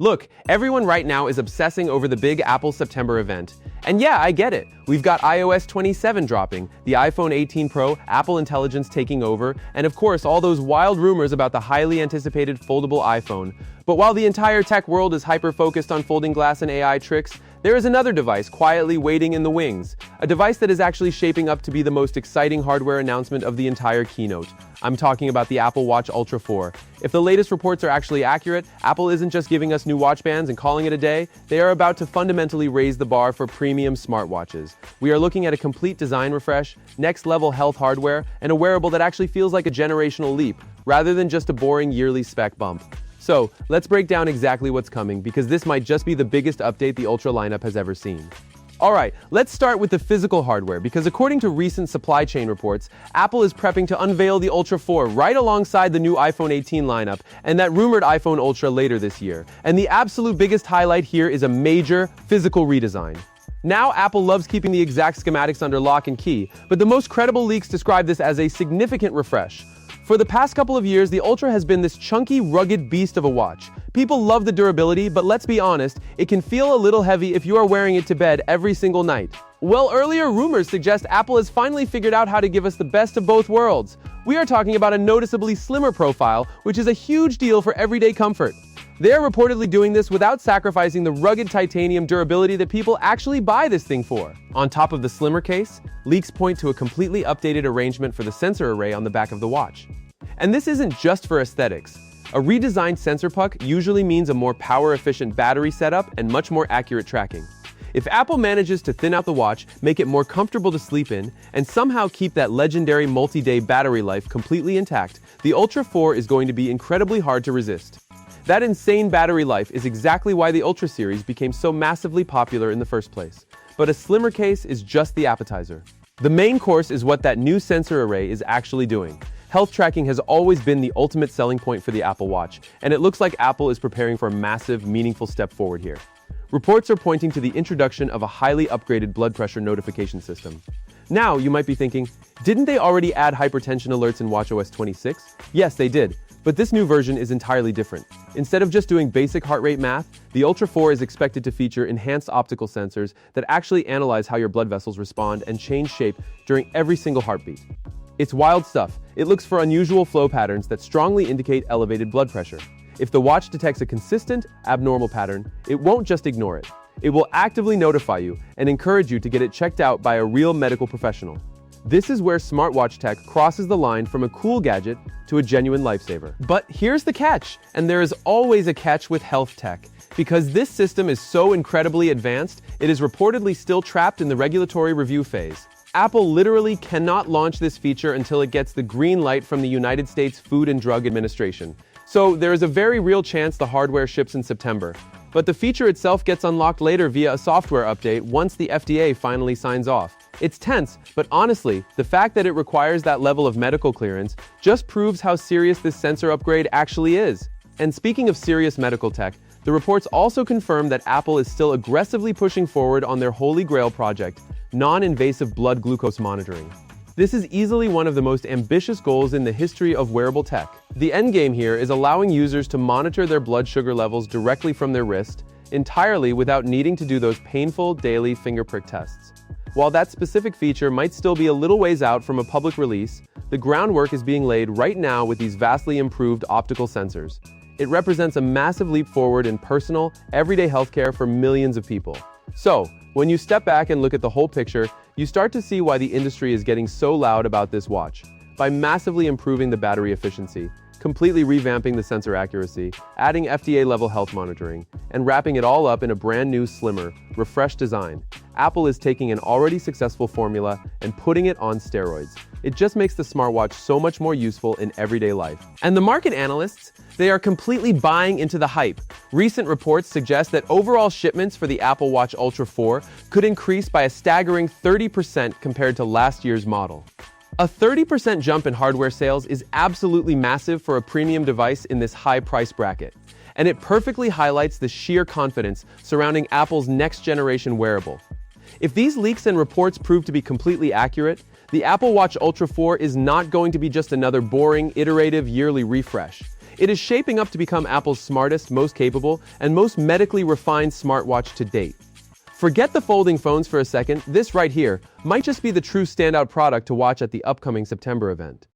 Look, everyone right now is obsessing over the big Apple September event. And yeah, I get it. We've got iOS 27 dropping, the iPhone 18 Pro, Apple Intelligence taking over, and of course all those wild rumors about the highly anticipated foldable iPhone. But while the entire tech world is hyper-focused on folding glass and AI tricks, there is another device quietly waiting in the wings. A device that is actually shaping up to be the most exciting hardware announcement of the entire keynote. I'm talking about the Apple Watch Ultra 4. If the latest reports are actually accurate, Apple isn't just giving us new watch bands and calling it a day. They are about to fundamentally raise the bar for premium smartwatches. We are looking at a complete design refresh, next-level health hardware, and a wearable that actually feels like a generational leap, rather than just a boring yearly spec bump. So, let's break down exactly what's coming, because this might just be the biggest update the Ultra lineup has ever seen. Alright, let's start with the physical hardware, because according to recent supply chain reports, Apple is prepping to unveil the Ultra 4 right alongside the new iPhone 18 lineup and that rumored iPhone Ultra later this year. And the absolute biggest highlight here is a major physical redesign. Now, Apple loves keeping the exact schematics under lock and key, but the most credible leaks describe this as a significant refresh. For the past couple of years, the Ultra has been this chunky, rugged beast of a watch. People love the durability, but let's be honest, it can feel a little heavy if you are wearing it to bed every single night. Well, earlier rumors suggest Apple has finally figured out how to give us the best of both worlds. We are talking about a noticeably slimmer profile, which is a huge deal for everyday comfort. They are reportedly doing this without sacrificing the rugged titanium durability that people actually buy this thing for. On top of the slimmer case, leaks point to a completely updated arrangement for the sensor array on the back of the watch. And this isn't just for aesthetics. A redesigned sensor puck usually means a more power-efficient battery setup and much more accurate tracking. If Apple manages to thin out the watch, make it more comfortable to sleep in, and somehow keep that legendary multi-day battery life completely intact, the Ultra 4 is going to be incredibly hard to resist. That insane battery life is exactly why the Ultra series became so massively popular in the first place. But a slimmer case is just the appetizer. The main course is what that new sensor array is actually doing. Health tracking has always been the ultimate selling point for the Apple Watch, and it looks like Apple is preparing for a massive, meaningful step forward here. Reports are pointing to the introduction of a highly upgraded blood pressure notification system. Now, you might be thinking, didn't they already add hypertension alerts in watchOS 26? Yes, they did, but this new version is entirely different. Instead of just doing basic heart rate math, the Ultra 4 is expected to feature enhanced optical sensors that actually analyze how your blood vessels respond and change shape during every single heartbeat. It's wild stuff. It looks for unusual flow patterns that strongly indicate elevated blood pressure. If the watch detects a consistent, abnormal pattern, it won't just ignore it. It will actively notify you and encourage you to get it checked out by a real medical professional. This is where smartwatch tech crosses the line from a cool gadget to a genuine lifesaver. But here's the catch, and there is always a catch with health tech. Because this system is so incredibly advanced, it is reportedly still trapped in the regulatory review phase. Apple literally cannot launch this feature until it gets the green light from the United States Food and Drug Administration. So there is a very real chance the hardware ships in September. But the feature itself gets unlocked later via a software update once the FDA finally signs off. It's tense, but honestly, the fact that it requires that level of medical clearance just proves how serious this sensor upgrade actually is. And speaking of serious medical tech, the reports also confirm that Apple is still aggressively pushing forward on their Holy Grail project, non-invasive blood glucose monitoring. This is easily one of the most ambitious goals in the history of wearable tech. The endgame here is allowing users to monitor their blood sugar levels directly from their wrist, entirely without needing to do those painful daily finger prick tests. While that specific feature might still be a little ways out from a public release, the groundwork is being laid right now with these vastly improved optical sensors. It represents a massive leap forward in personal, everyday healthcare for millions of people. So, when you step back and look at the whole picture, you start to see why the industry is getting so loud about this watch. By massively improving the battery efficiency, completely revamping the sensor accuracy, adding FDA-level health monitoring, and wrapping it all up in a brand new, slimmer, refreshed design, Apple is taking an already successful formula and putting it on steroids. It just makes the smartwatch so much more useful in everyday life. And the market analysts, they are completely buying into the hype. Recent reports suggest that overall shipments for the Apple Watch Ultra 4 could increase by a staggering 30% compared to last year's model. A 30% jump in hardware sales is absolutely massive for a premium device in this high price bracket. And it perfectly highlights the sheer confidence surrounding Apple's next-generation wearable. If these leaks and reports prove to be completely accurate, the Apple Watch Ultra 4 is not going to be just another boring, iterative, yearly refresh. It is shaping up to become Apple's smartest, most capable, and most medically refined smartwatch to date. Forget the folding phones for a second, this right here might just be the true standout product to watch at the upcoming September event.